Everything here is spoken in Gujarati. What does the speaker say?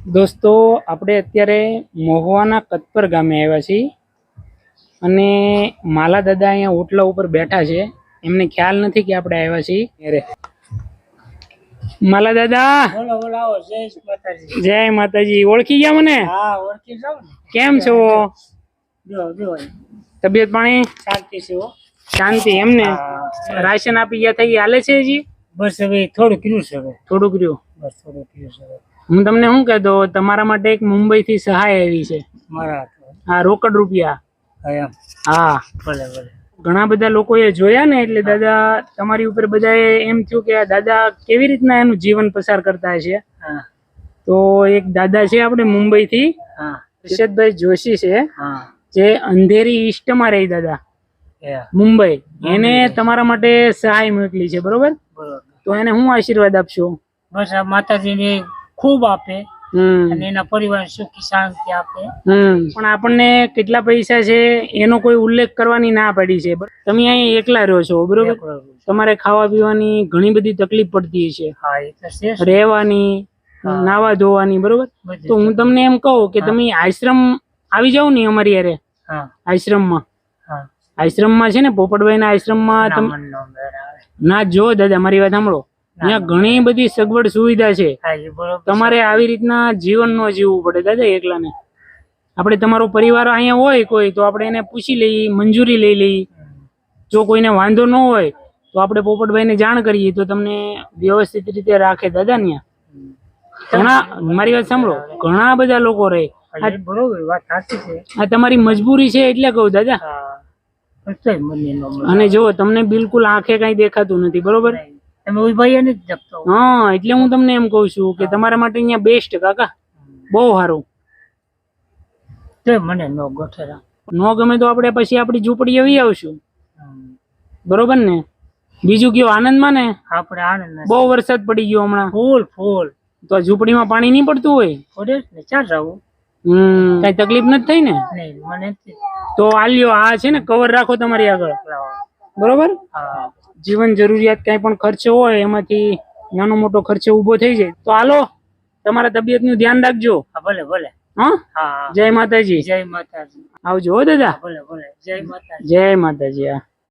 દોસ્તો આપણે અત્યારે મહુવાના કતપર ગામે આવ્યા છીએ અને માલા દાદા અહીંયા ઓટલા ઉપર બેઠા છે. એમને ખ્યાલ નથી કે આપણે આવ્યા છીએ. અરે માલા દાદા, બોલો બોલો, આવો. જય માતાજી. જય માતાજી. ઓળખી ગયા મને? હા, ઓળખી જાવ ને. કેમ છો? જો જો તબિયત પાણી શાંતિ છે હો. શાંતિ? એમને રાશન આપી ગયા થઈ હાલે છે હજી? બસ હવે થોડું કર્યું છે. હવે થોડુંક રહ્યું. બસ થોડું કર્યું છે. હું તમને શું કહેતો, તમારા માટે એક મુંબઈ થી સહાય આવી છે. મારા હા, રોકડ રૂપિયા. એમ? હા, ભલે ભલે. ઘણા બધા લોકોએ જોયા ને એટલે દાદા તમારી ઉપર બધાએ એમ થયું કે આ દાદા કેવી રીતના એનું જીવન પસાર કરતા છે. હા તો એક દાદા છે આપણે મુંબઈ થી, હા, હર્ષદભાઈ જોશી છે, હા, જે અંધેરી ઈસ્ટમાં રહી દાદા મુંબઈ. એને તમારા માટે સહાય મોકલી છે, બરોબર? બરોબર. તો એને હું આશીર્વાદ આપશો? બસ આ માતાજીને ખૂબ આપે અને એના પરિવાર સુખી શાંતિ આપે. પણ આપણને કેટલા પૈસા છે એનો કોઈ ઉલ્લેખ કરવાની ના પડી છે. તમે અહીં એકલા રહો છો, બરોબર? તમારે ખાવા પીવાની ઘણી બધી તકલીફ પડતી છે, હા એ તો છે. રહેવાની, નાવા ધોવાની, બરોબર? તો હું તમને એમ કહું કે તમે આશ્રમ આવી જાવ ને અમારી યારે. આશ્રમમાં, આશ્રમમાં છે ને પોપટભાઈ ના આશ્રમમાં તમે ના જો દાદા, મારી વાત સાંભળો. ત્યાં ઘણી બધી સગવડ સુવિધા છે. તમારે આવી રીતના જીવન ન જીવવું પડે દાદા એકલાને. આપણે તમારો પરિવાર અહીંયા હોય કોઈ તો આપણે એને પૂછી લઈએ, મંજૂરી લઈ લઈએ. જો કોઈને વાંધો ન હોય તો આપણે પોપટભાઈને જાણ કરીએ તો તમને વ્યવસ્થિત રીતે રાખે દાદા. ત્યાં ઘણા, મારી વાત સાંભળો, ઘણા બધા લોકો રહે. આ તમારી મજબૂરી છે એટલે કહું દાદા. અને જો તમને બિલકુલ આંખે કઈ દેખાતું નથી, બરોબર? હા, એટલે હું તમને એમ કઉ છું કે તમારા માટે અહીંયા બેસ્ટ કાકા, બહુ સારું. મને નો ગમે તો આપણે પછી આપણી ઝૂંપડી આવી આવશું, બરોબર ને? બીજું કયો આનંદમાં ને? આપણે આનંદ. બહુ વરસાદ પડી ગયો હમણાં. ફૂલ ફૂલ. તો આ ઝૂંપડીમાં પાણી નહીં પડતું હોય? ચાલ જવું. કઈ તકલીફ નથી થઈ ને? મને તો આલ્યો, આ છે ને કવર રાખો તમારી આગળ, બરોબર? જીવન જરૂરિયાત કઈ પણ ખર્ચો હોય એમાંથી નાનો મોટો ખર્ચો ઉભો થઈ જાય તો હાલો. તમારા તબિયત નું ધ્યાન રાખજો. ભલે ભલે. હા, જય માતાજી. જય માતાજી. આવજો હો દાદા. ભલે ભલે. જય માતાજી. જય માતાજી. હા.